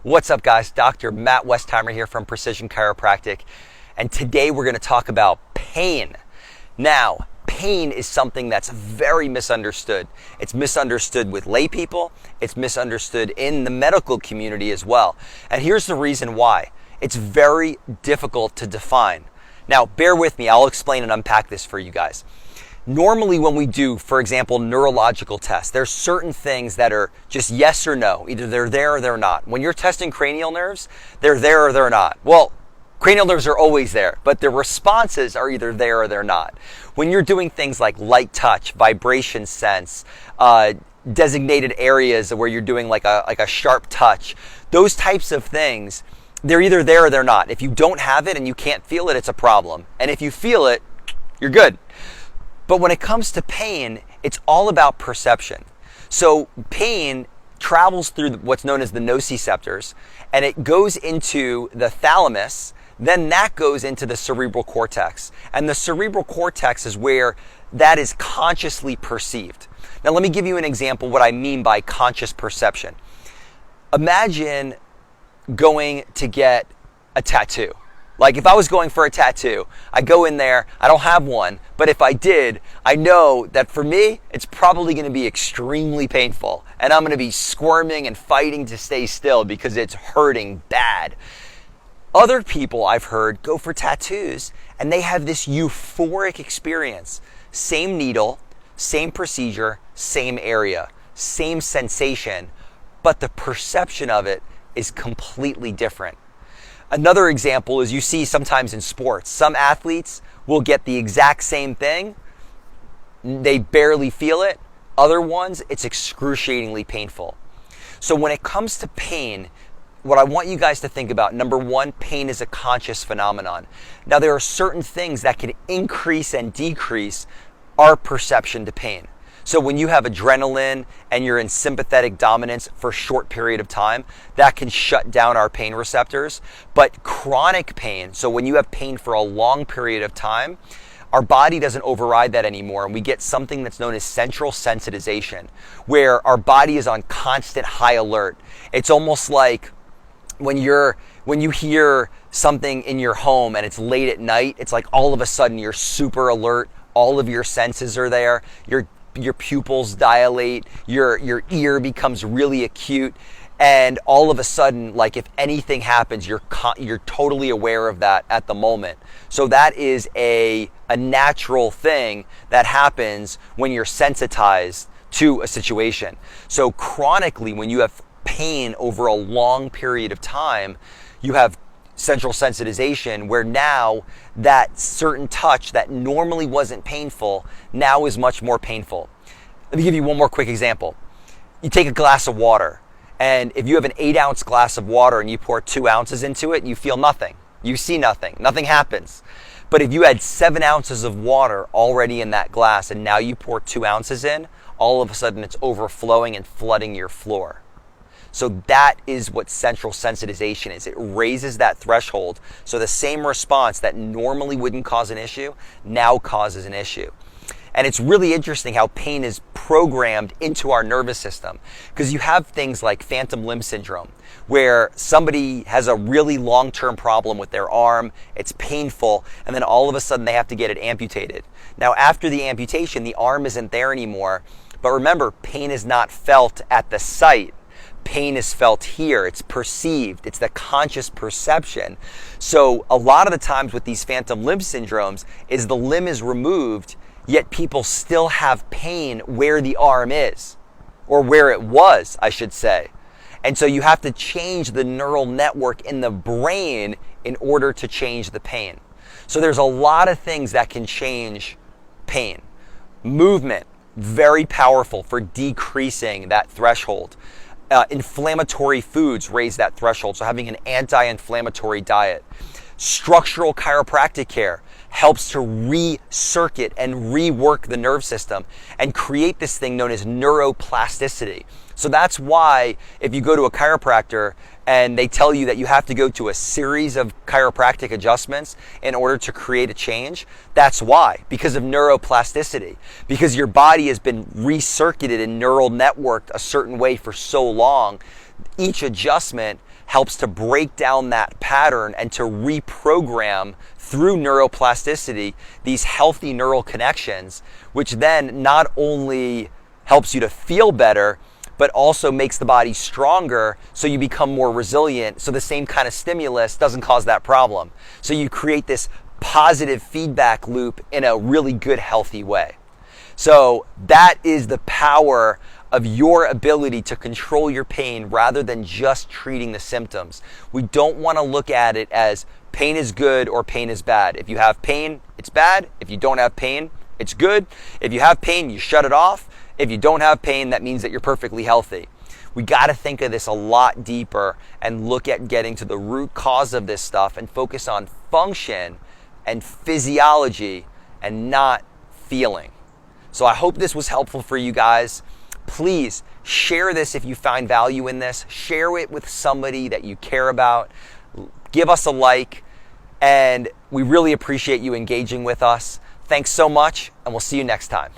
What's up, guys? Dr. Matt Westheimer here from Precision Chiropractic, and today we're going to talk about pain. Now, pain is something that's very misunderstood. It's misunderstood with lay people. It's misunderstood in the medical community as well. And here's the reason why. It's very difficult to define. Now, bear with me. I'll explain and unpack this for you guys. Normally when we do, for example, neurological tests, there's certain things that are just yes or no. Either they're there or they're not. When you're testing cranial nerves, they're there or they're not. Well, cranial nerves are always there, but the responses are either there or they're not. When you're doing things like light touch, vibration sense, designated areas where you're doing like a sharp touch, those types of things, they're either there or they're not. If you don't have it and you can't feel it, it's a problem. And if you feel it, you're good. But when it comes to pain, it's all about perception. So pain travels through what's known as the nociceptors, and it goes into the thalamus, then that goes into the cerebral cortex. And the cerebral cortex is where that is consciously perceived. Now let me give you an example what I mean by conscious perception. Imagine going to get a tattoo. Like if I was going for a tattoo, I go in there, I don't have one, but if I did, I know that for me, it's probably going to be extremely painful. And I'm going to be squirming and fighting to stay still because it's hurting bad. Other people I've heard go for tattoos and they have this euphoric experience. Same needle, same procedure, same area, same sensation, but the perception of it is completely different. Another example is you see sometimes in sports, some athletes will get the exact same thing. They barely feel it. Other ones, it's excruciatingly painful. So when it comes to pain, what I want you guys to think about, number one, pain is a conscious phenomenon. Now there are certain things that can increase and decrease our perception to pain. So when you have adrenaline and you're in sympathetic dominance for a short period of time, that can shut down our pain receptors. But chronic pain, so when you have pain for a long period of time, our body doesn't override that anymore, and we get something that's known as central sensitization, where our body is on constant high alert. It's almost like when you hear something in your home and it's late at night, it's like all of a sudden you're super alert, all of your senses are there, your pupils dilate, your ear becomes really acute, and all of a sudden, like if anything happens, you're totally aware of that at the moment. So that is a natural thing that happens when you're sensitized to a situation. So chronically, when you have pain over a long period of time, you have central sensitization where now that certain touch that normally wasn't painful now is much more painful. Let me give you one more quick example. You take a glass of water, and if you have an 8-ounce glass of water and you pour 2 ounces into it, you feel nothing. You see nothing. Nothing happens. But if you had 7 ounces of water already in that glass and now you pour 2 ounces in, all of a sudden it's overflowing and flooding your floor. So that is what central sensitization is. It raises that threshold. So the same response that normally wouldn't cause an issue now causes an issue. And it's really interesting how pain is programmed into our nervous system, because you have things like phantom limb syndrome, where somebody has a really long-term problem with their arm, it's painful, and then all of a sudden they have to get it amputated. Now after the amputation, the arm isn't there anymore, but remember, pain is not felt at the site. Pain is felt here. It's perceived. It's the conscious perception. So a lot of the times with these phantom limb syndromes is the limb is removed, yet people still have pain where the arm is, or where it was, I should say. And so you have to change the neural network in the brain in order to change the pain. So there's a lot of things that can change pain. Movement, very powerful for decreasing that threshold. Inflammatory foods raise that threshold, so having an anti-inflammatory diet. Structural chiropractic care helps to recircuit and rework the nerve system and create this thing known as neuroplasticity. So that's why if you go to a chiropractor and they tell you that you have to go to a series of chiropractic adjustments in order to create a change, that's why, because of neuroplasticity, because your body has been recircuited and neural networked a certain way for so long. Each adjustment helps to break down that pattern and to reprogram through neuroplasticity these healthy neural connections, which then not only helps you to feel better, but also makes the body stronger so you become more resilient, so the same kind of stimulus doesn't cause that problem. So you create this positive feedback loop in a really good, healthy way. So that is the power of your ability to control your pain rather than just treating the symptoms. We don't want to look at it as pain is good or pain is bad. If you have pain, it's bad. If you don't have pain, it's good. If you have pain, you shut it off. If you don't have pain, that means that you're perfectly healthy. We got to think of this a lot deeper and look at getting to the root cause of this stuff and focus on function and physiology and not feeling. So I hope this was helpful for you guys. Please share this if you find value in this. Share it with somebody that you care about. Give us a like, and we really appreciate you engaging with us. Thanks so much, and we'll see you next time.